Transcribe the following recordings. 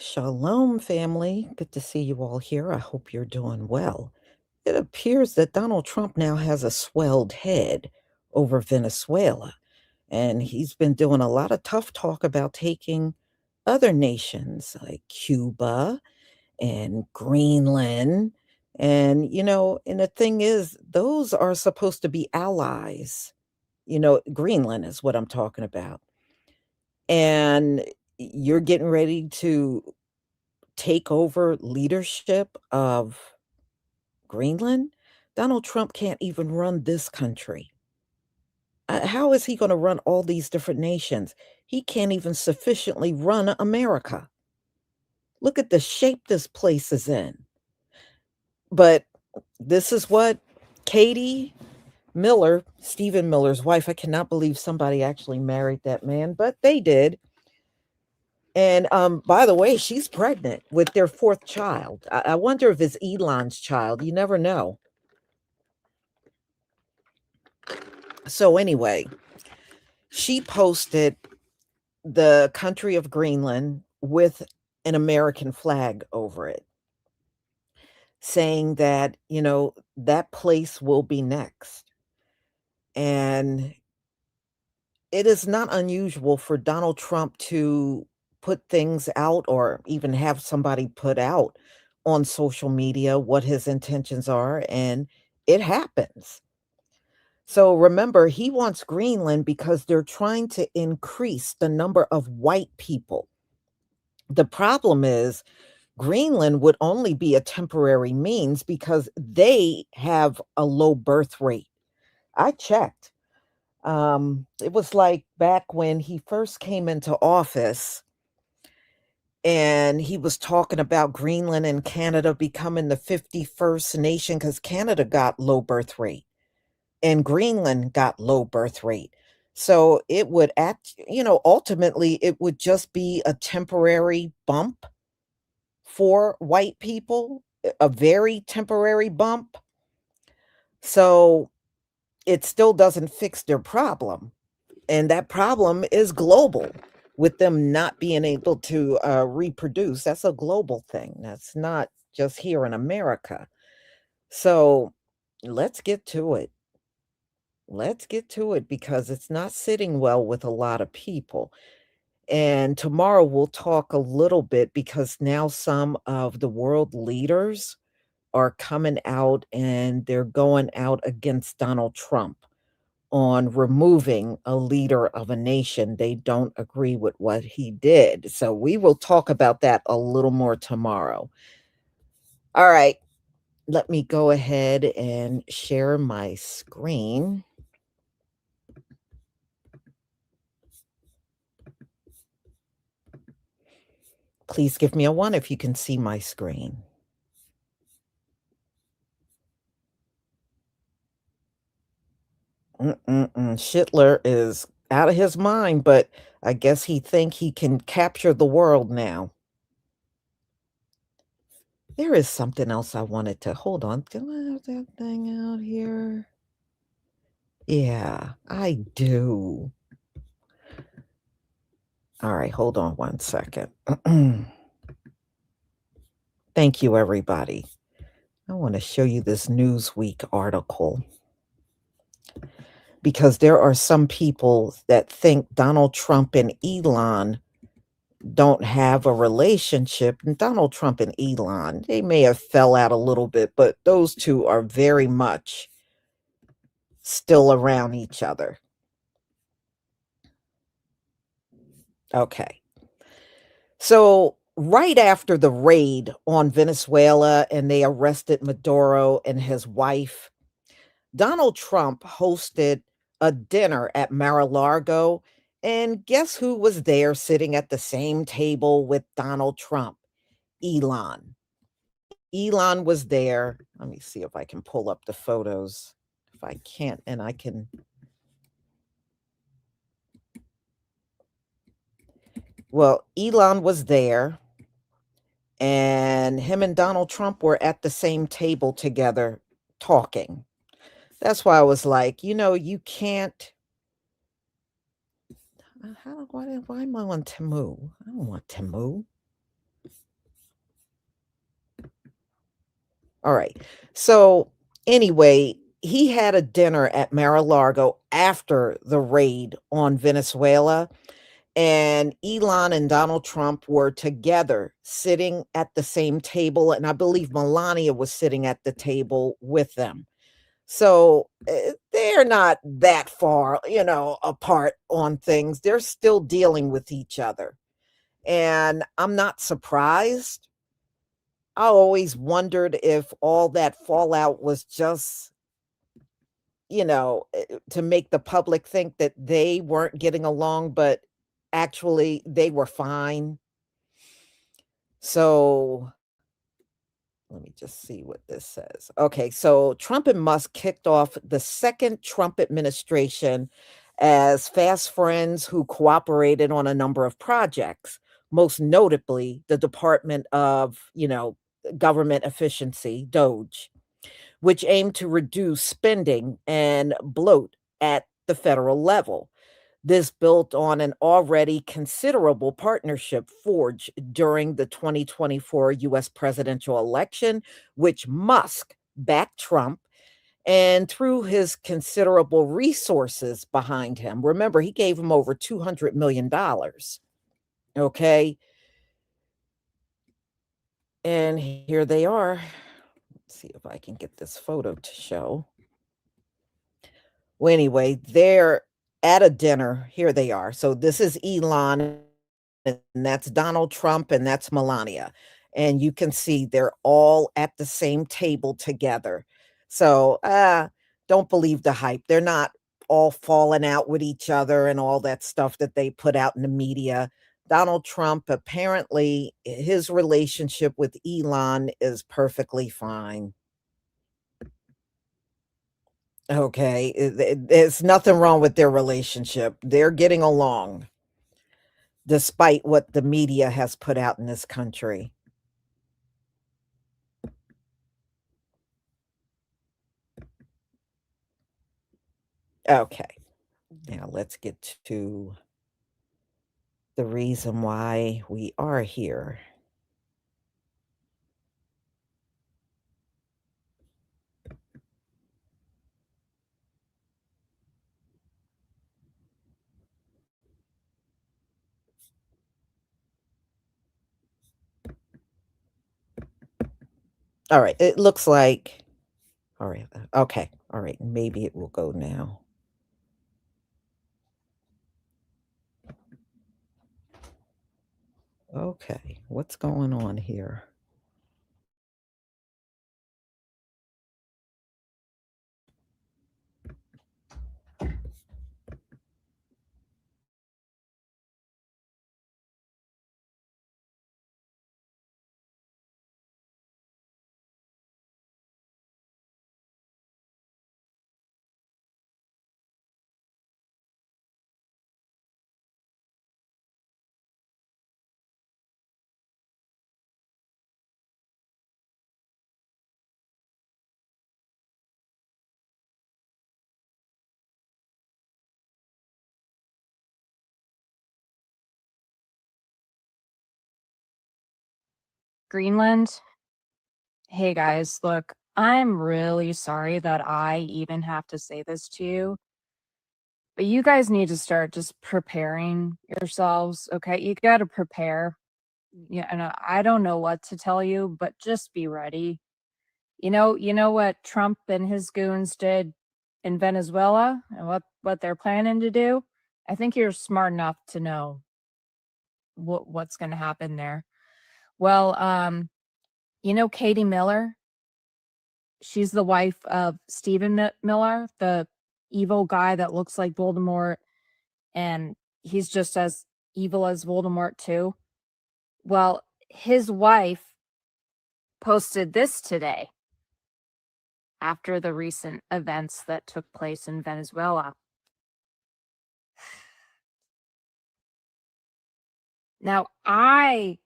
Shalom, family. Good to see you all here. I hope you're doing well. It appears that Donald Trump now has a swelled head over Venezuela, and he's been doing a lot of tough talk about taking other nations like Cuba and Greenland. And the thing is, those are supposed to be allies. Greenland is what I'm talking about. And you're getting ready to take over leadership of Greenland. Donald Trump can't even run this country. How is he going to run all these different nations? He can't even sufficiently run America. Look at the shape this place is in. But this is what Katie Miller, Stephen Miller's wife, I cannot believe somebody actually married that man, but they did. And by the way, she's pregnant with their fourth child. I wonder if it's Elon's child. You never know. So anyway, she posted the country of Greenland with an American flag over it, saying that, that place will be next. And it is not unusual for Donald Trump to put things out or even have somebody put out on social media what his intentions are, and it happens. So remember, he wants Greenland because they're trying to increase the number of white people. The problem is Greenland would only be a temporary means because they have a low birth rate. I checked. It was like back when he first came into office and he was talking about Greenland and Canada becoming the 51st nation because Canada got low birth rate and Greenland got low birth rate. So it would ultimately it would just be a temporary bump for white people, a very temporary bump. So it still doesn't fix their problem. And that problem is global with them not being able to reproduce. That's a global thing. That's not just here in America. So let's get to it. Let's get to it because it's not sitting well with a lot of people. And tomorrow we'll talk a little bit because now some of the world leaders are coming out and they're going out against Donald Trump on removing a leader of a nation. They don't agree with what he did. So we will talk about that a little more tomorrow. All right, let me go ahead and share my screen. Please give me a 1 if you can see my screen. Schindler is out of his mind, but I guess he think he can capture the world now. There is something else I wanted to hold on. Do I have that thing out here? Yeah, I do. All right, hold on 1 second. Thank you, everybody. I want to show you this Newsweek article because there are some people that think Donald Trump and Elon don't have a relationship. And Donald Trump and Elon, they may have fell out a little bit, but those two are very much still around each other. Okay. So right after the raid on Venezuela and they arrested Maduro and his wife, Donald Trump hosted a dinner at Mar-a-Lago, and guess who was there sitting at the same table with Donald Trump? Elon. Elon was there. Let me see if I can pull up the photos. If I can't, and I can. Well, Elon was there, and him and Donald Trump were at the same table together talking. That's why I was like, you can't. Why am I on Temu? I don't want Temu. All right. So, anyway, he had a dinner at Mar-a-Lago after the raid on Venezuela, and Elon and Donald Trump were together sitting at the same table, and I believe Melania was sitting at the table with them. So, they're not that far, apart on things. They're still dealing with each other, and I'm not surprised. I always wondered if all that fallout was just, to make the public think that they weren't getting along, but actually they were fine. So let me just see what this says. Okay, so Trump and Musk kicked off the second Trump administration as fast friends who cooperated on a number of projects, most notably the Department of, Government Efficiency, DOGE, which aimed to reduce spending and bloat at the federal level. This built on an already considerable partnership forged during the 2024 US presidential election, which Musk backed Trump and through his considerable resources behind him. Remember, he gave him over $200 million. Okay. And here they are. Let's see if I can get this photo to show. Well, anyway, they're at a dinner. Here they are. So this is Elon, and that's Donald Trump, and that's Melania. And you can see they're all at the same table together. So don't believe the hype. They're not all falling out with each other and all that stuff that they put out in the media. Donald Trump, apparently, his relationship with Elon is perfectly fine. Okay, there's nothing wrong with their relationship. They're getting along despite what the media has put out in this country. Okay, now let's get to the reason why we are here. All right, it looks like all right, okay, all right, maybe it will go now. Okay, what's going on here? Greenland. Hey guys, look, I'm really sorry that I even have to say this to you, but you guys need to start just preparing yourselves, okay? You got to prepare. Yeah, and I don't know what to tell you, but just be ready. You know what Trump and his goons did in Venezuela and what they're planning to do? I think you're smart enough to know what's going to happen there. Well, Katie Miller. She's the wife of Stephen Miller, the evil guy that looks like Voldemort, and he's just as evil as Voldemort too. Well, his wife posted this today after the recent events that took place in Venezuela. Now, I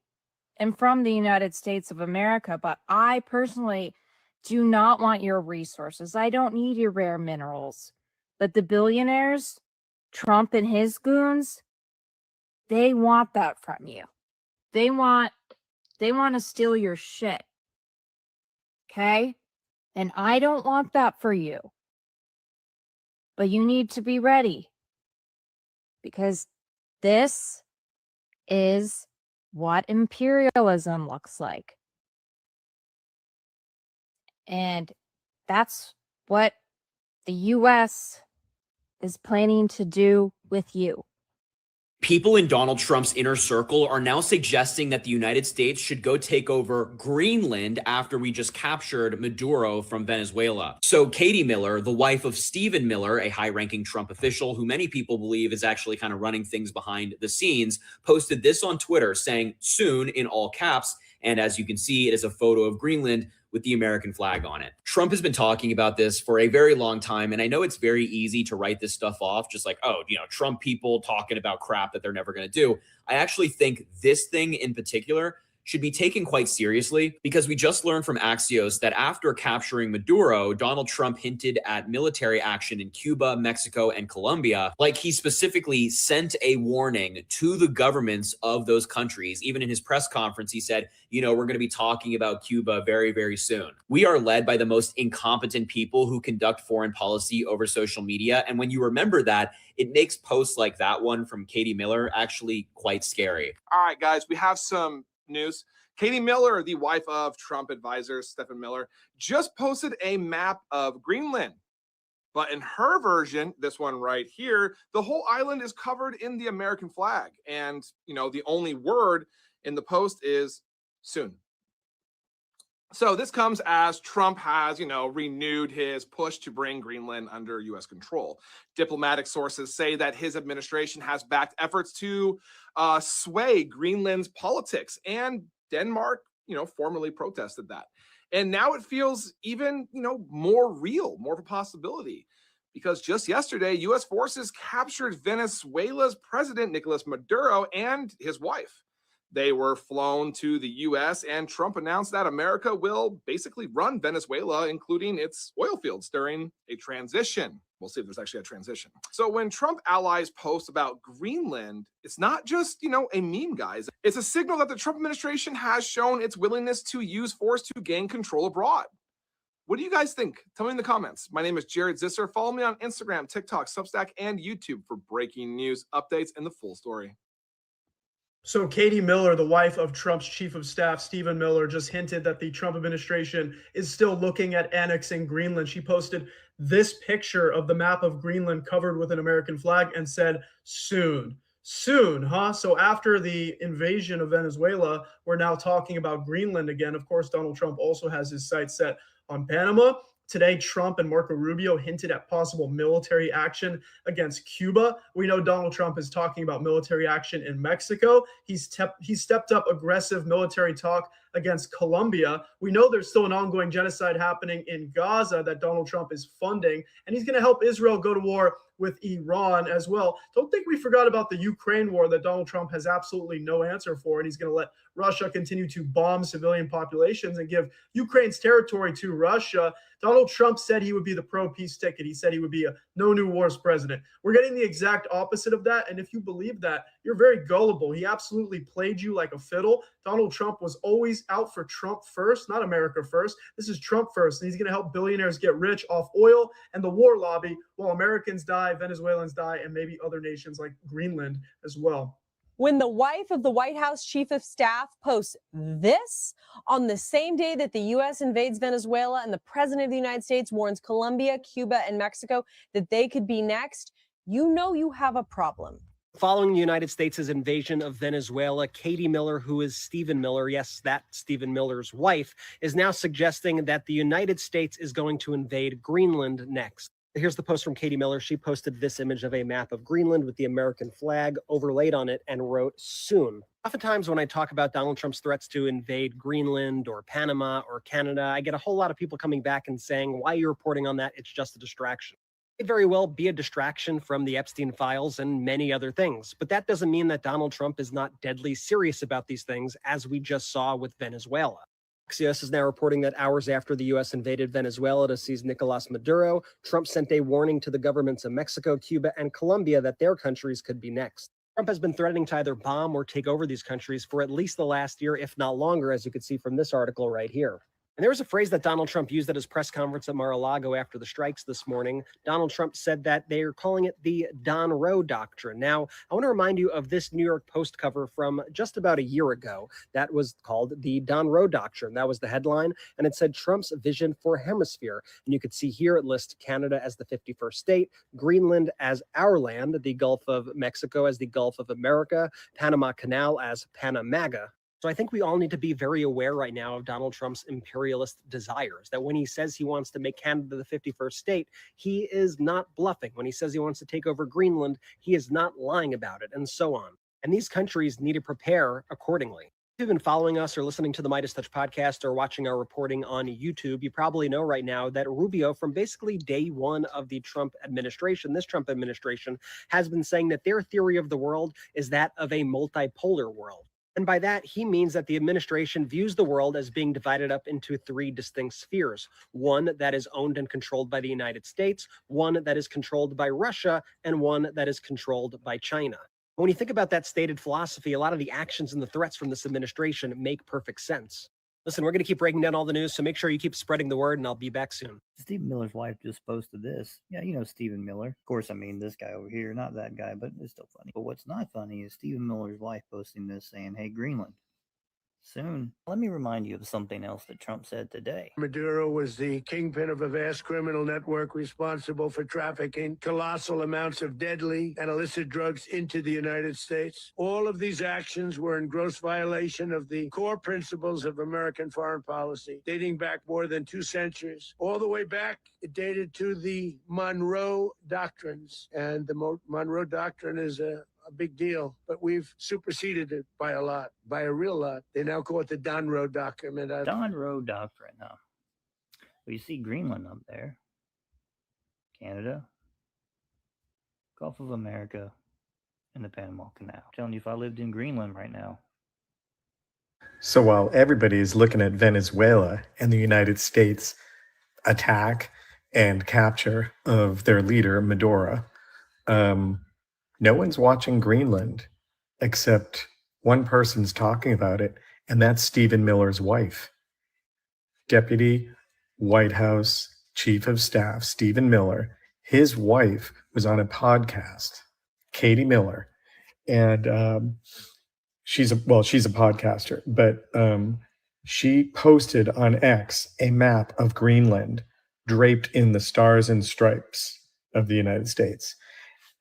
am from the United States of America, but I personally do not want your resources. I don't need your rare minerals. But the billionaires, Trump and his goons, they want that from you. They want to steal your shit. Okay? And I don't want that for you. But you need to be ready because this is what imperialism looks like. And that's what the US is planning to do with you. People in Donald Trump's inner circle are now suggesting that the United States should go take over Greenland after we just captured Maduro from Venezuela. So Katie Miller, the wife of Stephen Miller, a high-ranking Trump official who many people believe is actually kind of running things behind the scenes, posted this on Twitter saying, "Soon," in all caps. And as you can see, it is a photo of Greenland with the American flag on it. Trump has been talking about this for a very long time, and I know it's very easy to write this stuff off, just like, oh, Trump people talking about crap that they're never going to do. I actually think this thing in particular should be taken quite seriously because we just learned from Axios that after capturing Maduro, Donald Trump hinted at military action in Cuba, Mexico, and Colombia. Like he specifically sent a warning to the governments of those countries. Even in his press conference, he said, we're going to be talking about Cuba very, very soon. We are led by the most incompetent people who conduct foreign policy over social media. And when you remember that, it makes posts like that one from Katie Miller actually quite scary. All right, guys, we have some news. Katie Miller, the wife of Trump advisor Stephen Miller, just posted a map of Greenland. But in her version, this one right here, the whole island is covered in the American flag. And, the only word in the post is soon. So this comes as Trump has, renewed his push to bring Greenland under U.S. control. Diplomatic sources say that his administration has backed efforts to sway Greenland's politics, and Denmark, formally protested that. And now it feels even, more real, more of a possibility, because just yesterday, U.S. forces captured Venezuela's president, Nicolas Maduro, and his wife. They were flown to the U.S., and Trump announced that America will basically run Venezuela, including its oil fields, during a transition. We'll see if there's actually a transition. So when Trump allies post about Greenland, it's not just, a meme, guys. It's a signal that the Trump administration has shown its willingness to use force to gain control abroad. What do you guys think? Tell me in the comments. My name is Jared Zisser. Follow me on Instagram, TikTok, Substack, and YouTube for breaking news, updates, and the full story. So Katie Miller, the wife of Trump's chief of staff, Stephen Miller, just hinted that the Trump administration is still looking at annexing Greenland. She posted this picture of the map of Greenland covered with an American flag and said, soon. Soon, huh? So after the invasion of Venezuela, we're now talking about Greenland again. Of course, Donald Trump also has his sights set on Panama. Today, Trump and Marco Rubio hinted at possible military action against Cuba. We know Donald Trump is talking about military action in Mexico. He's stepped up aggressive military talk against Colombia. We know there's still an ongoing genocide happening in Gaza that Donald Trump is funding, and he's going to help Israel go to war with Iran as well. Don't think we forgot about the Ukraine war that Donald Trump has absolutely no answer for, and he's going to let Russia continue to bomb civilian populations and give Ukraine's territory to Russia. Donald Trump said he would be the pro-peace ticket. He said he would be a no new wars president. We're getting the exact opposite of that, and if you believe that, you're very gullible. He absolutely played you like a fiddle. Donald Trump was always out for Trump first, not America first. This is Trump first, and he's going to help billionaires get rich off oil and the war lobby while Americans die, Venezuelans die, and maybe other nations like Greenland as well. When the wife of the White House chief of staff posts this on the same day that the U.S. invades Venezuela and the president of the United States warns Colombia, Cuba, and Mexico that they could be next, you know you have a problem. Following the United States' invasion of Venezuela, Katie Miller, who is Stephen Miller, yes, that Stephen Miller's wife, is now suggesting that the United States is going to invade Greenland next. Here's the post from Katie Miller. She posted this image of a map of Greenland with the American flag overlaid on it and wrote, soon. Oftentimes when I talk about Donald Trump's threats to invade Greenland or Panama or Canada, I get a whole lot of people coming back and saying, why are you reporting on that? It's just a distraction. It very well be a distraction from the Epstein files and many other things. But that doesn't mean that Donald Trump is not deadly serious about these things, as we just saw with Venezuela. Axios is now reporting that hours after the U.S. invaded Venezuela to seize Nicolas Maduro, Trump sent a warning to the governments of Mexico, Cuba, and Colombia that their countries could be next. Trump has been threatening to either bomb or take over these countries for at least the last year, if not longer, as you can see from this article right here. And there was a phrase that Donald Trump used at his press conference at Mar-a-Lago after the strikes this morning. Donald Trump said that they are calling it the Donroe Doctrine. Now, I want to remind you of this New York Post cover from just about a year ago that was called the Donroe Doctrine. That was the headline, and it said Trump's vision for a hemisphere. And you could see here it lists Canada as the 51st state, Greenland as our land, the Gulf of Mexico as the Gulf of America, Panama Canal as Panamaga. So I think we all need to be very aware right now of Donald Trump's imperialist desires, that when he says he wants to make Canada the 51st state, he is not bluffing. When he says he wants to take over Greenland, he is not lying about it, and so on. And these countries need to prepare accordingly. If you've been following us or listening to the Midas Touch podcast or watching our reporting on YouTube, you probably know right now that Rubio, from basically day one of the Trump administration, this Trump administration, has been saying that their theory of the world is that of a multipolar world. And by that, he means that the administration views the world as being divided up into three distinct spheres. One that is owned and controlled by the United States, one that is controlled by Russia, and one that is controlled by China. When you think about that stated philosophy, a lot of the actions and the threats from this administration make perfect sense. Listen, we're going to keep breaking down all the news, so make sure you keep spreading the word, and I'll be back soon. Stephen Miller's wife just posted this. Yeah, you know Stephen Miller. Of course, I mean this guy over here, not that guy, but it's still funny. But what's not funny is Stephen Miller's wife posting this saying, hey, Greenland, soon. Let me remind you of something else that Trump said today. Maduro was the kingpin of a vast criminal network responsible for trafficking colossal amounts of deadly and illicit drugs into the United States. All of these actions were in gross violation of the core principles of American foreign policy, dating back more than 2 centuries. All the way back, it dated to the Monroe Doctrines. And the Monroe Doctrine is a big deal, but we've superseded it by a lot, by a real lot. They now call it the Donroe Doctrine. Donroe Doctrine, huh? Well, you see Greenland up there, Canada, Gulf of America, and the Panama Canal. I'm telling you, if I lived in Greenland right now. So while everybody is looking at Venezuela and the United States attack and capture of their leader, Maduro, no one's watching Greenland except one person's talking about it, and that's Stephen Miller's wife. Deputy White House Chief of Staff Stephen Miller, his wife was on a podcast, Katie Miller, and she's a podcaster, but she posted on X a map of Greenland draped in the stars and stripes of the United States,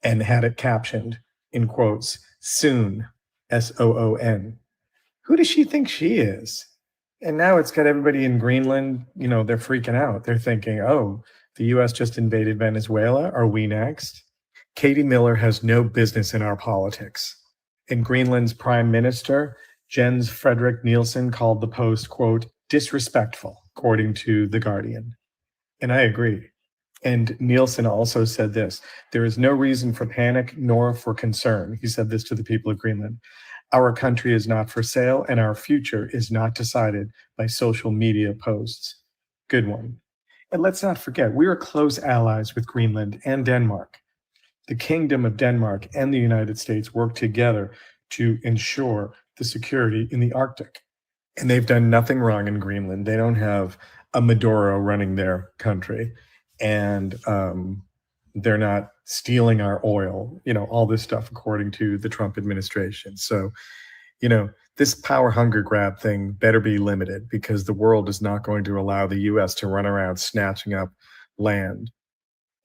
and had it captioned in quotes, soon, S-O-O-N. Who does she think she is? And now it's got everybody in Greenland, they're freaking out. They're thinking, oh, the U.S. just invaded Venezuela. Are we next? Katie Miller has no business in our politics. And Greenland's prime minister, Jens Frederik Nielsen, called the post, quote, disrespectful, according to The Guardian. And I agree. And Nielsen also said this, there is no reason for panic nor for concern. He said this to the people of Greenland. Our country is not for sale and our future is not decided by social media posts. Good one. And let's not forget, we are close allies with Greenland and Denmark. The Kingdom of Denmark and the United States work together to ensure the security in the Arctic. And they've done nothing wrong in Greenland. They don't have a Maduro running their country. And they're not stealing our oil, all this stuff according to the Trump administration. So, this power hunger grab thing better be limited, because the world is not going to allow the U.S. to run around snatching up land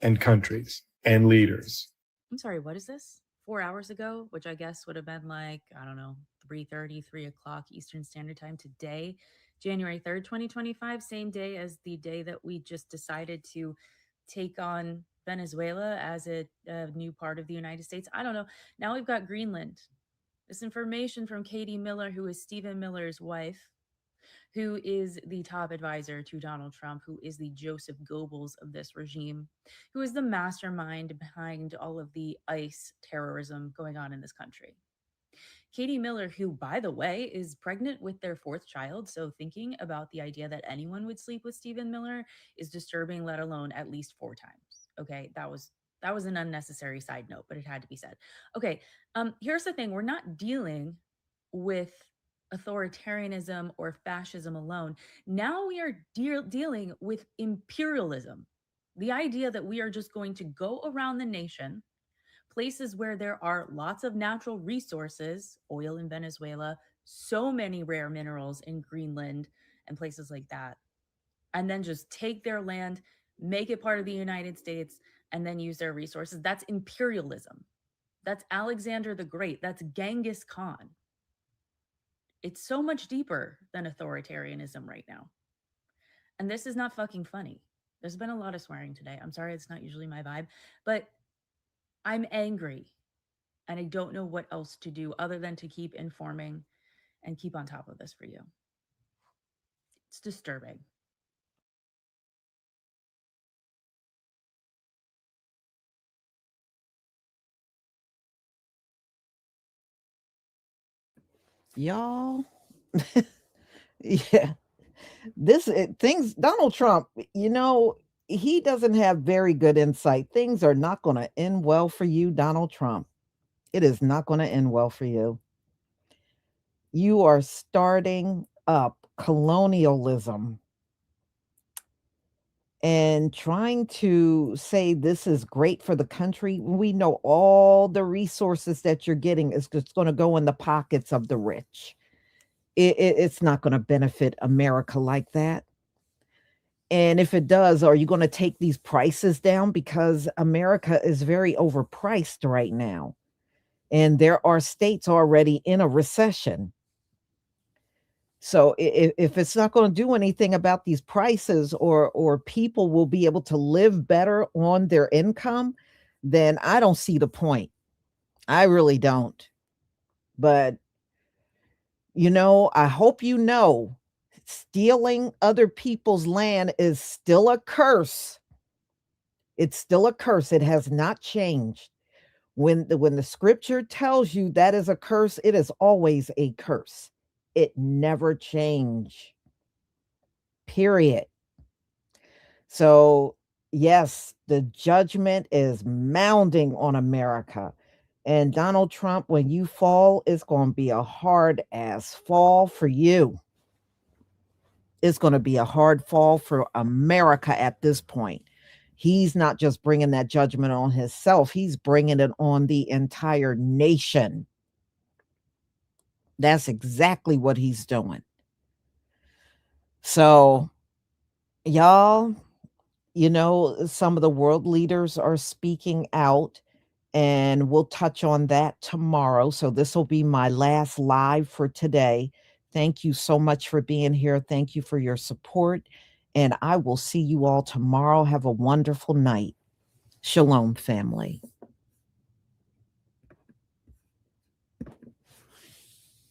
and countries and leaders. I'm sorry, what is this? 4 hours ago, which I guess would have been like, I don't know, 3:30, 3 o'clock Eastern Standard Time today, January 3rd, 2025, same day as the day that we just decided to take on Venezuela as a new part of the United States. I don't know. Now we've got Greenland. This information from Katie Miller, who is Stephen Miller's wife, who is the top advisor to Donald Trump, who is the Joseph Goebbels of this regime, who is the mastermind behind all of the ICE terrorism going on in this country. Katie Miller, who, by the way, is pregnant with their 4th child. So thinking about the idea that anyone would sleep with Stephen Miller is disturbing, let alone at least 4 times. Okay, that was an unnecessary side note, but it had to be said. Okay, here's the thing. We're not dealing with authoritarianism or fascism alone. Now we are dealing with imperialism. The idea that we are just going to go around the nation, places where there are lots of natural resources, oil in Venezuela, so many rare minerals in Greenland and places like that, and then just take their land, make it part of the United States, and then use their resources. That's imperialism. That's Alexander the Great. That's Genghis Khan. It's so much deeper than authoritarianism right now. And this is not fucking funny. There's been a lot of swearing today. I'm sorry, it's not usually my vibe, but I'm angry and I don't know what else to do other than to keep informing and keep on top of this for you. It's disturbing. Y'all. Yeah. Things, Donald Trump, he doesn't have very good insight. Things are not going to end well for you, Donald Trump. It is not going to end well for you. You are starting up colonialism and trying to say this is great for the country. We know all the resources that you're getting is just going to go in the pockets of the rich. It's not going to benefit America like that. And if it does, are you going to take these prices down? Because America is very overpriced right now. And there are states already in a recession. So if it's not going to do anything about these prices, or people will be able to live better on their income, then I don't see the point. I really don't. But, I hope stealing other people's land is still a curse. It's still a curse. It has not changed. When the scripture tells you that is a curse, it is always a curse. It never changed. Period. So, yes, the judgment is mounding on America. And Donald Trump, when you fall, it's going to be a hard ass fall for you. It's going to be a hard fall for America at this point. He's not just bringing that judgment on himself, he's bringing it on the entire nation. That's exactly what he's doing. So, y'all, some of the world leaders are speaking out, and we'll touch on that tomorrow. So this will be my last live for today. Thank you so much for being here. Thank you for your support. And I will see you all tomorrow. Have a wonderful night. Shalom, family.